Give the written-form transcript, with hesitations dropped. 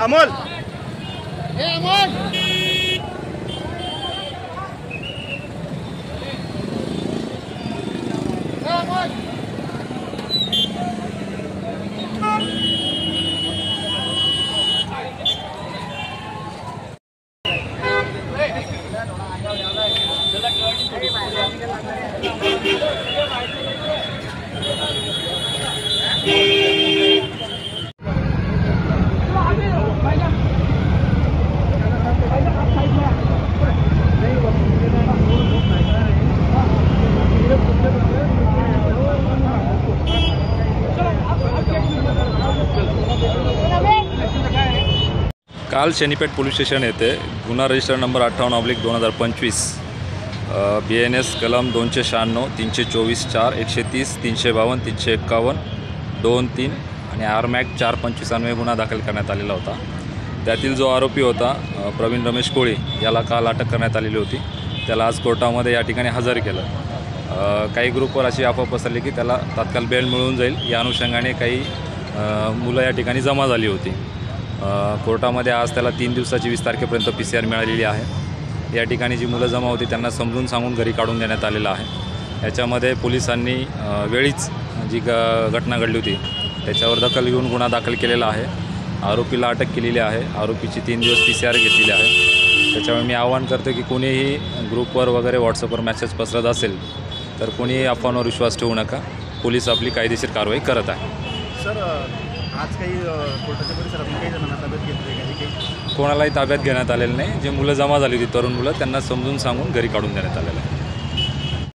अमोल काल Shanipeth police station येथे गुन्हा रजिस्टर नंबर 58/2025 BNS कलम 296 324 4 130 352 351 23 आणि आरमॅक 425 गुन्हा दाखल करण्यात आलेला होता। त्यातील जो आरोपी होता प्रवीण रमेश कोळी याला काल अटक करण्यात आलेली होती। त्याला आज कोर्टामध्ये या ठिकाणी हजर केलं। काही ग्रुपवर अशी अफवा पसरली की त्याला तात्काळ बेल मिळून जाईल, या अनुषंगाने काही मुलं या ठिकाणी जमा झाली होती। कोर्टामध्ये आज त्याला 3 दिवसाची 20 तारखेपर्यंत PCR मिळालेली आहे। या ठिकाणी जी मुलं जमा होती त्यांना समजून सांगून घरी काढून देण्यात आलेलं आहे। याच्यामध्ये पोलिसांनी वेळीच जी घटना घडली होती त्याच्यावर दखल घेऊन गुन्हा दाखल केलेला आहे। आरोपीला अटक केलेली आहे। आरोपीची 3 दिवस PCR घेतलेली आहे। त्याच्यामुळे मी आवाहन करतो की कोणीही ग्रुपवर वगैरे व्हॉट्सअपवर मेसेज पसरत असेल तर कोणीही अफवांवर विश्वास ठेवू नका। पोलीस आपली कायदेशीर कारवाई करत आहे। सर आज काही कोर्टाच्या परिसरात काही जणांना ताब्यात घेतली, कोणालाही ताब्यात घेण्यात आलेलं नाही। जे मुलं जमा झाली होती तरुण मुलं त्यांना समजून सांगून घरी काढून देण्यात आलेलं आहे।